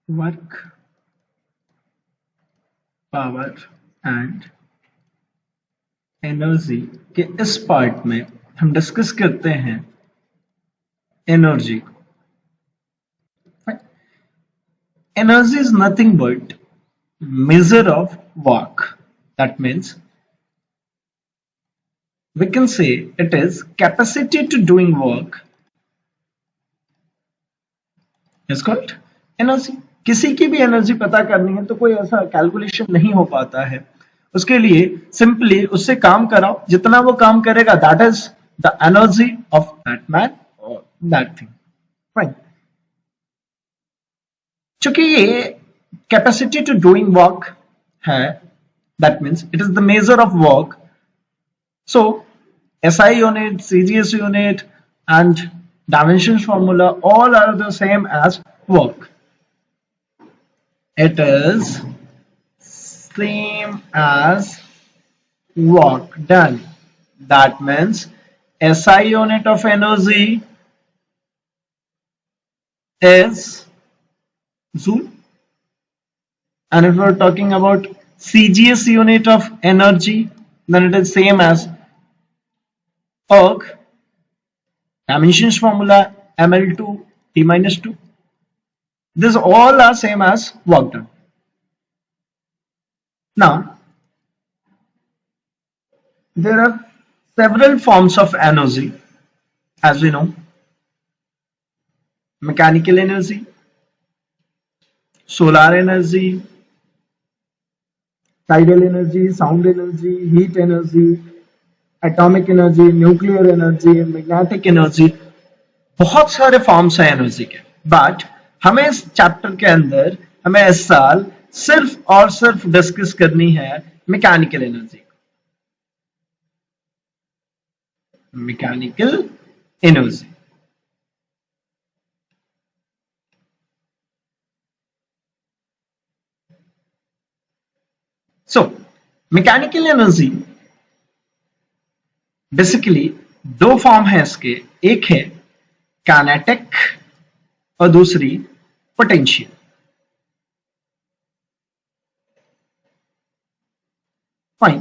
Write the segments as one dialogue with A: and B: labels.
A: Work, power and energy के इस part में हम डिस्कस करते हैं एनर्जी को। Energy is nothing but measure of work. That means we can say it is capacity to doing work is called energy. किसी की भी एनर्जी पता करनी है तो कोई ऐसा कैलकुलेशन नहीं हो पाता है, उसके लिए सिंपली उससे काम कराओ, जितना वो काम करेगा that is the energy of that man और दैट थिंग। फाइन, चूंकि ये कैपेसिटी टू डूइंग वर्क है, that means it is the measure of work. So SI unit, CGS unit and dimensions formula all are the same as work. It is same as work done. That means SI unit of energy is Joule, and if we're talking about CGS unit of energy, then it is same as erg. Dimensions formula ml2 t minus 2. These all are same as work done. Now there are several forms of energy, as we know: mechanical energy, solar energy, tidal energy, sound energy, heat energy, atomic energy, nuclear energy, magnetic energy. बहुत सारे forms हैं energy के, but हमें इस chapter के अंदर हमें इस साल सिर्फ और सिर्फ डिस्कस करनी है mechanical energy. Mechanical energy, so mechanical energy basically दो फॉर्म है इसके, एक है काइनेटिक और दूसरी पोटेंशियल। फाइन,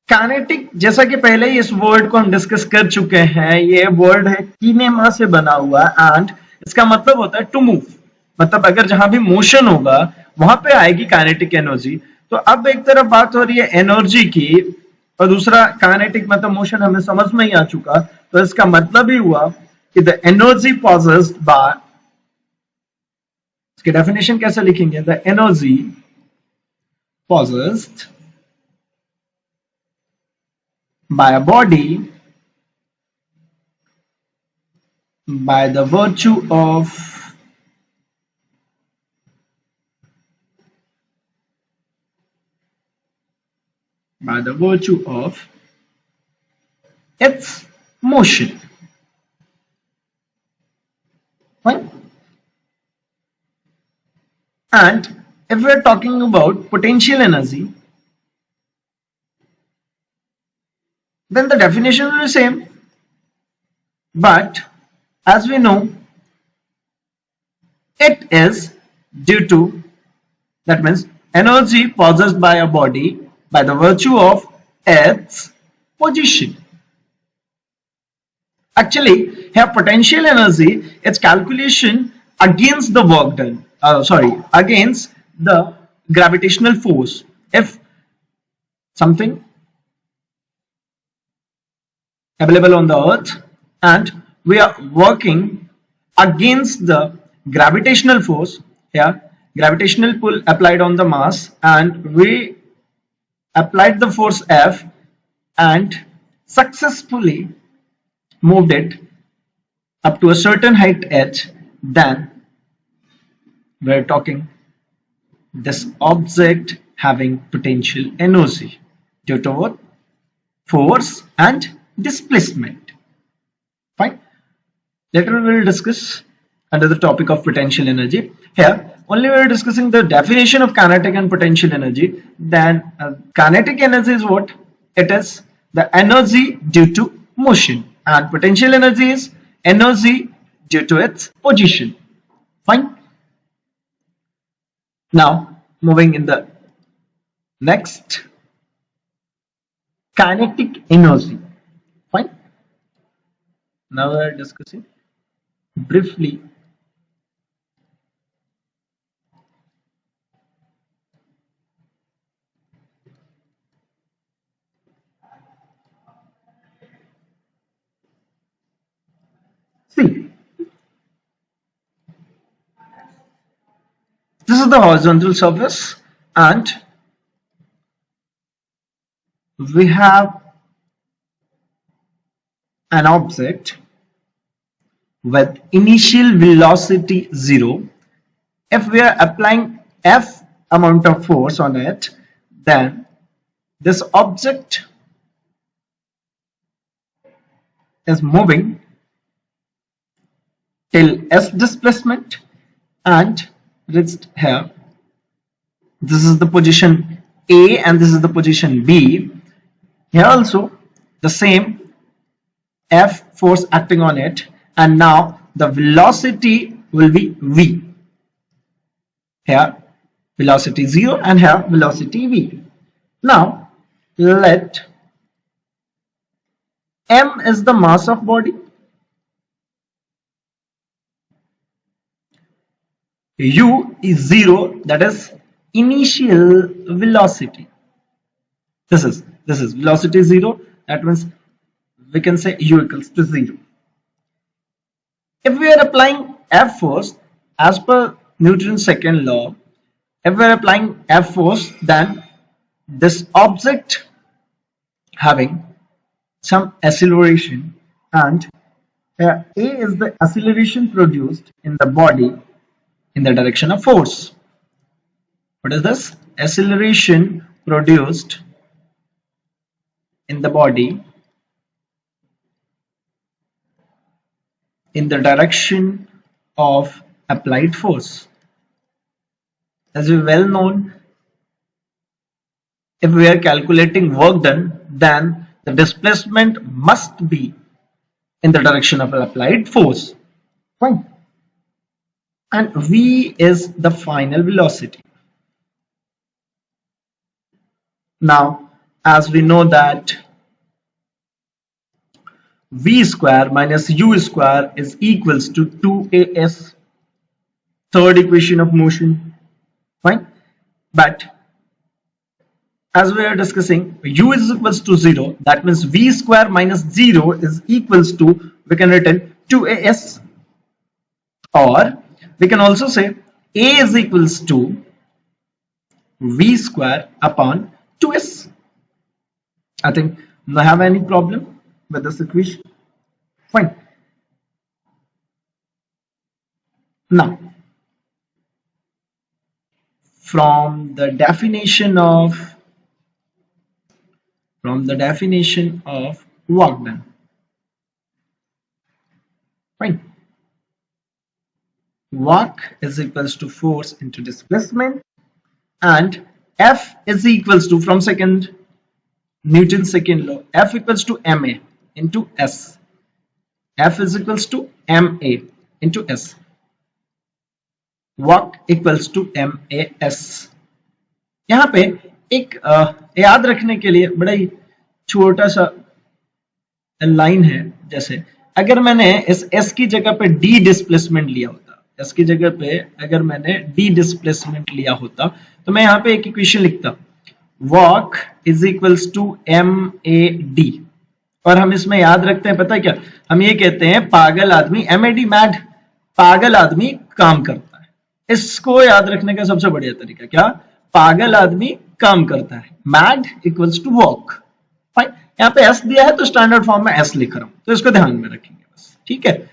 A: काइनेटिक जैसा कि पहले ही इस वर्ड को हम डिस्कस कर चुके हैं, ये वर्ड है कीनेमा से बना हुआ एंड इसका मतलब होता है टू मूव, मतलब अगर जहां भी मोशन होगा वहां पे आएगी काइनेटिक एनर्जी। तो अब एक तरफ बात हो रही है एनर्जी की और दूसरा काइनेटिक मतलब मोशन, हमें समझ में ही आ चुका। तो इसका मतलब ही हुआ कि द एनर्जी पॉजेस्ड बाय, इसकी डेफिनेशन कैसे लिखेंगे, the energy possessed by a body by the virtue of its motion. Fine. And if we are talking about potential energy, then the definition will be same, but as we know, it is due to, that means energy possessed by a body by the virtue of its position. Actually, here potential energy, its calculation against the work done, against the gravitational force. If something available on the earth and we are working against the gravitational force, here gravitational pull applied on the mass, and we applied the force F and successfully moved it up to a certain height h, then we're talking this object having potential energy due to what? Force and displacement. Fine. Later we will discuss under the topic of potential energy. Here only we are discussing the definition of kinetic and potential energy. Then kinetic energy is what? It is the energy due to motion, and potential energy is energy due to its position. Fine. Now moving in the next, kinetic energy. Fine. Now we are discussing briefly see, this is the horizontal surface and we have an object with initial velocity 0. If we are applying F amount of force on it, then this object is moving till S displacement and reached here. This is the position A and this is the position B. Here also the same F force acting on it, and now the velocity will be V. Here velocity 0 and here velocity V. Now let M is the mass of body, U is 0, that is initial velocity. This is velocity 0, that means we can say U equals to 0. If we are applying F force as per Newton's second law, if we are applying F force, then this object having some acceleration, and A is the acceleration produced in the body in the direction of force. What is this? Acceleration produced in the body in the direction of applied force. As we well known, if we are calculating work done, then the displacement must be in the direction of applied force. Fine. And V is the final velocity. Now, as we know that V square minus U square is equals to 2AS, third equation of motion. Fine. But as we are discussing, U is equals to 0, that means V square minus 0 is equals to, we can written 2AS, or we can also say A is equals to V square upon 2S. I think not have any problem with this equation. Fine. Now, from the definition of work done. Fine. Work is equals to force into displacement, and F is equals to, from Newton's second law, F equals to ma into S. F is equals to ma into S. Work equals to MAS. यहाँ पे एक याद रखने के लिए बड़ा ही छोटा सा लाइन है, जैसे अगर मैंने इस S की जगह पे D डिस्प्लेसमेंट लिया होता, S की जगह पे अगर मैंने D डिस्प्लेसमेंट लिया होता, तो मैं यहाँ पे एक इक्वेशन लिखता, work is equals to MAD, और हम इसमें याद रखते हैं, पता है क्या, हम ये कहते हैं पागल आदमी, MAD मैड, पागल आदमी काम करता है। इसको याद रखने का सबसे बढ़िया तरीका क्या, पागल आदमी काम करता है, MAD equals to work. Fine, यहाँ पे एस दिया है तो स्टैंडर्ड फॉर्म में एस लिख रहा हूं, तो इसको ध्यान में रखेंगे बस, ठीक है।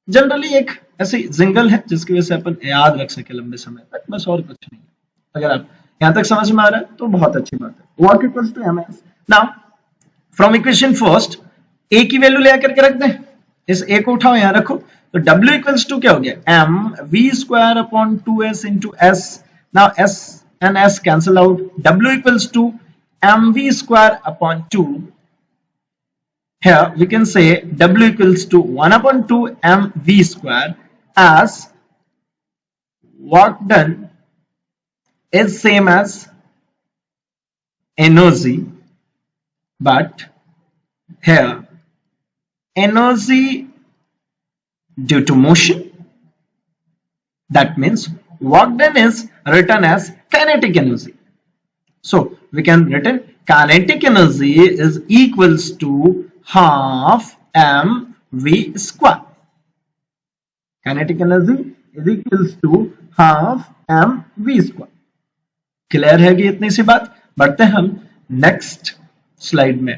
A: जनरली एक ऐसी जिंगल है जिसकी वजह से अपन याद रख सके लंबे समय तक, बस और कुछ नहीं। अगर आप यहां तक समझ में आ रहा है तो बहुत अच्छी बात है। Work equals to MS. Now from equation first a की वैल्यू ले आकर के रख दें, इस ए को उठाओ यहां रखो, तो W इक्वल्स टू क्या हो गया, m v square upon 2s into s। Now s and s cancel out, W equals to mv square upon 2. Here we can say W equals to 1 upon 2 mv square, as work done is same as energy, but here energy due to motion, that means work done is written as kinetic energy. So we can written kinetic energy is equals to half mv square. Kinetic energy is equals to half mv square. Clear है कि इतनी सी बात। बढ़ते हैं हम next slide में।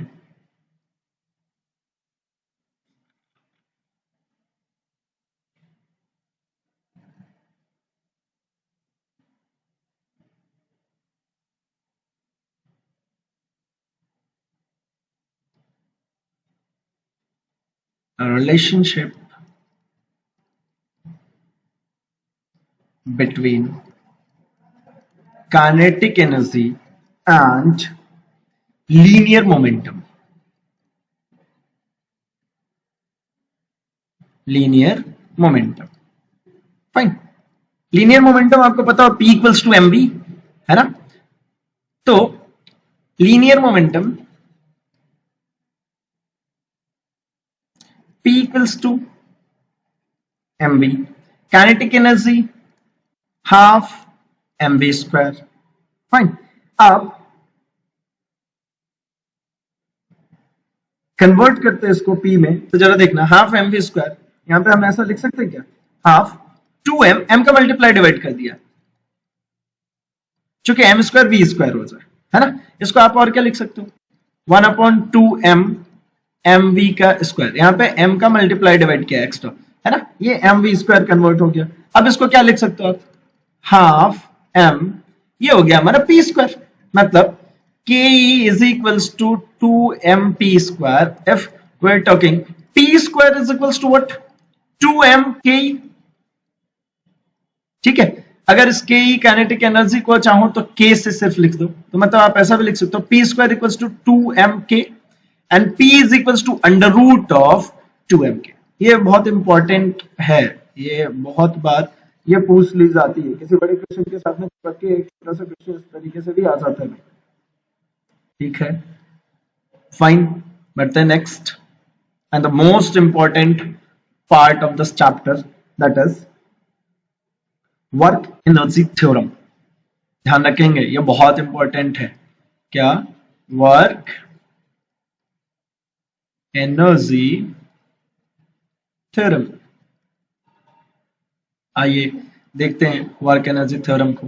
A: A relationship between kinetic energy and linear momentum. Linear momentum, fine. Linear momentum आपको पता हो P इक्वल्स टू mv है ना। तो linear momentum P equals to mv, kinetic energy half mv square, fine. अब convert करते हैं इसको P में, तो जरा देखना हाफ mv स्क्वायर, यहां पे हम ऐसा लिख सकते हैं क्या, हाफ 2m, m का मल्टीप्लाई डिवाइड कर दिया चूंकि m स्क्वायर v स्क्वायर हो जाए, है ना। इसको आप और क्या लिख सकते हो, 1/2m mv का स्क्वायर, यहाँ पे m का मल्टीप्लाई डिवाइड किया एक्स्ट्रा, है ना, ये mv स्क्वायर कन्वर्ट हो गया। अब इसको क्या लिख सकते हो आप, हाफ m, ये हो गया हमारा p स्क्वायर, मतलब ke is equals to 2mp square if we're talking p square is equals to what, 2m ke। ठीक है, अगर इस के काइनेटिक एनर्जी को चाहो तो k से सिर्फ लिख दो, तो मतलब आप ऐसा भी लिख सकते हो p square equals to 2mk and p is equals to under root of 2mk। ये बहुत इंपॉर्टेंट है, ये बहुत बार ये पूछ ली जाती है, किसी बड़े क्वेश्चन के साथ में चिपक के एक छोटा सा क्वेश्चन इस तरीके से भी आ जाता है। ठीक है, फाइन। बढ़ते हैं next and the most important part of this chapter, that is work energy theorem. ध्यान रखेंगे ये बहुत इंपॉर्टेंट है। क्या, वर्क एनर्जी थ्योरम। आइए देखते हैं वर्क एनर्जी थ्योरम को।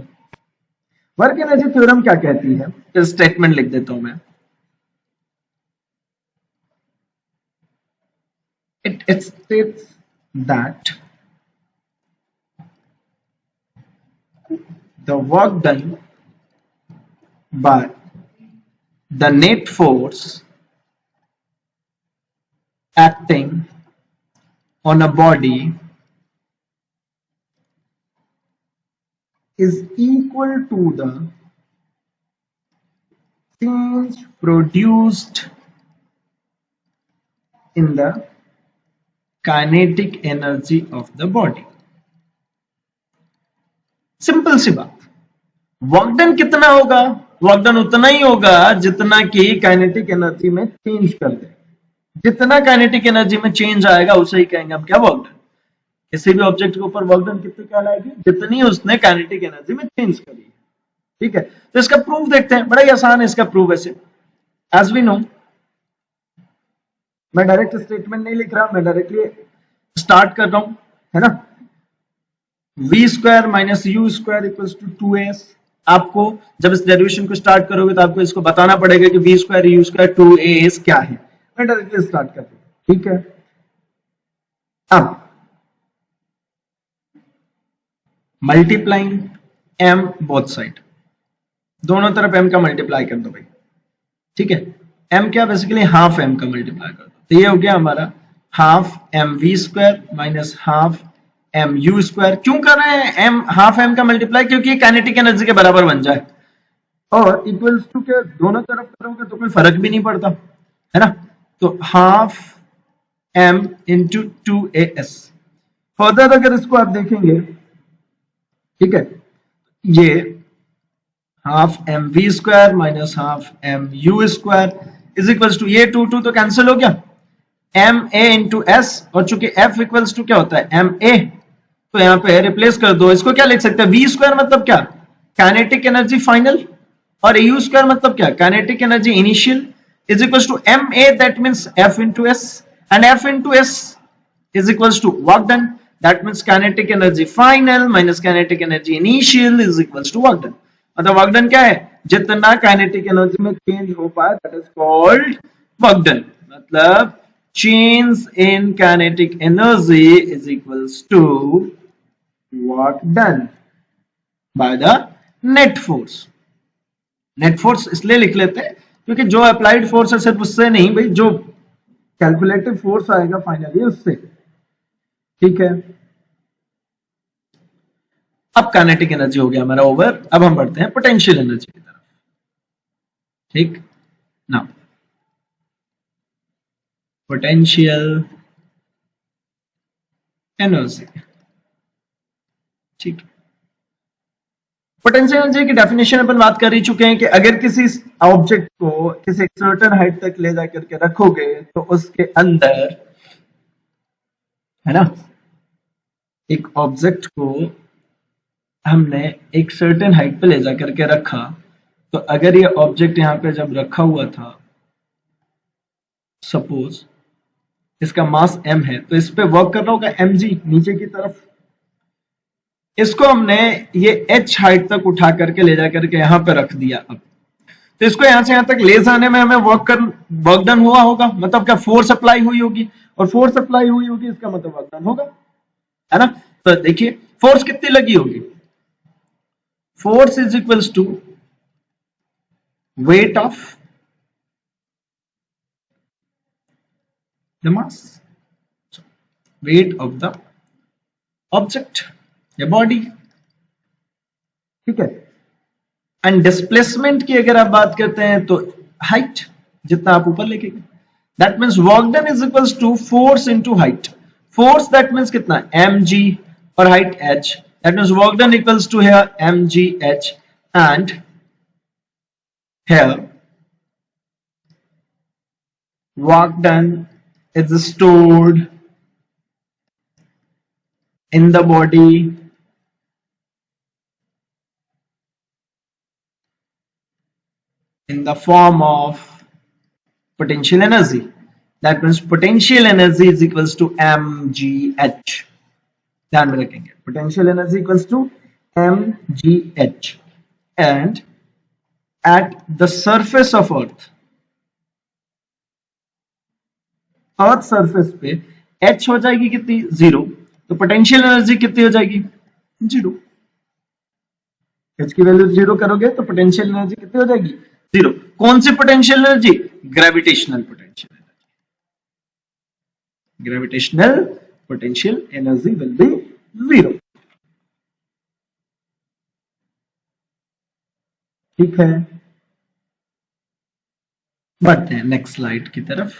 A: वर्क एनर्जी थ्योरम क्या कहती है, इस स्टेटमेंट लिख देता हूं मैं। It states that the work done by the net force acting on a body is equal to the change produced in the kinetic energy of the body। Simple सी बात, वर्क डन कितना होगा, work done उतना ही होगा जितना कि kinetic energy में change कर दे। जितना काइनेटिक एनर्जी में चेंज आएगा उसे ही कहेंगे हम क्या, वर्क डन। किसी भी ऑब्जेक्ट के ऊपर वर्क डन कितनी कहलाएगी, जितनी उसने काइनेटिक एनर्जी में चेंज करी है। ठीक है, तो इसका प्रूफ देखते हैं, बड़ा ही आसान है इसका प्रूफ। ऐसे एज वी नो, मैं डायरेक्ट स्टेटमेंट नहीं लिख रहा, मैं डायरेक्टली स्टार्ट कर रहा हूं, है ना। v square minus U square equals to 2as। आपको जब इस डेरिवेशन को स्टार्ट करोगे तो आपको इसको बताना पड़ेगा कि v square you square 2as क्या है। मैं डायरेक्टली स्टार्ट कर रहा हूं, ठीक है। अब मल्टीप्लाइंग m बोथ साइड, दोनों तरफ m का मल्टीप्लाई कर दो भाई। ठीक है, m क्या, बेसिकली हाफ m का मल्टीप्लाई कर दो, तो ये हो गया हमारा half mv square minus half mu square. क्यों कर रहे हैं m हाफ m का मल्टीप्लाई, क्योंकि ये काइनेटिक एनर्जी के बराबर बन जाए, और इक्वल्स टू के दोनों तरफ करोगे तो कोई फर्क भी नहीं पड़ता, है ना। तो half m into 2as। Further अगर इसको आप देखेंगे ठीक है, ये half M V square minus half M U square is equals to, ये टू टू तो कैंसिल हो गया, एम ए इंटू एस, और चूंकि एफ इक्वल्स टू क्या होता है एम ए, तो यहाँ पे रिप्लेस कर दो, इसको क्या लिख सकते हैं, वी स्क्वायर मतलब क्या, काइनेटिक एनर्जी फाइनल, और यू स्क्वायर मतलब क्या, kinetic energy initial, is equals to M A, that means F into S, and F into S is equals to work done, that means kinetic energy final minus kinetic energy initial is equals to work done. मतलब work done क्या है, जितना kinetic energy में change हो पाए that is called work done, मतलब change in kinetic energy is equals to work done by the net force. Net force इसलिए लिख लेते हैं क्योंकि जो अप्लाइड फोर्स है सिर्फ उससे नहीं भाई, जो कैलकुलेटिव फोर्स आएगा फाइनली उससे, ठीक है। अब काइनेटिक एनर्जी हो गया हमारा ओवर, अब हम बढ़ते हैं पोटेंशियल एनर्जी की तरफ, ठीक ना। पोटेंशियल एनर्जी, ठीक, पोटेंशियल एनर्जी की डेफिनेशन अपन बात कर ही चुके हैं कि अगर किसी ऑब्जेक्ट को किसी सर्टेन हाइट तक ले जाकर के रखोगे तो उसके अंदर, है ना, एक ऑब्जेक्ट को हमने एक सर्टेन हाइट पे ले जाकर के रखा, तो अगर ये ऑब्जेक्ट यहाँ पे जब रखा हुआ था, सपोज इसका मास m है, तो इस पे वर्क कर रहा होगा mg नीचे की तरफ, इसको हमने ये h हाइट तक उठा करके ले जाकर के यहाँ पे रख दिया। अब तो इसको यहाँ से यहाँ तक ले जाने में हमें वर्क डन हुआ होगा, मतलब क्या फोर्स अप्लाई हुई होगी, और फोर्स अप्लाई हुई होगी इसका मतलब वर्क डन होगा, है ना। तो देखिए फोर्स कितनी लगी होगी, force is equals to weight of the mass, so weight of the object या body, ठीक है। एंड डिस्प्लेसमेंट की अगर आप बात करते हैं तो हाइट, जितना आप ऊपर लेके गए, that means work done is equals to force into height, force that means कितना mg और height h, that means work done equals to here mgh, and here work done is stored in the body in the form of potential energy, that means potential energy is equals to mgh, ध्यान में रखेंगे potential energy equals to mgh, and at the surface of earth, earth surface पे h हो जाएगी कितनी, zero, तो potential energy कितनी हो जाएगी, जीरो, h की वैल्यू जीरो करोगे तो पोटेंशियल एनर्जी कितनी हो जाएगी, जीरो। कौन सी potential energy, gravitational potential energy, gravitational potential energy will be zero, ठीक है। बढ़ते हैं नेक्स्ट स्लाइड की तरफ।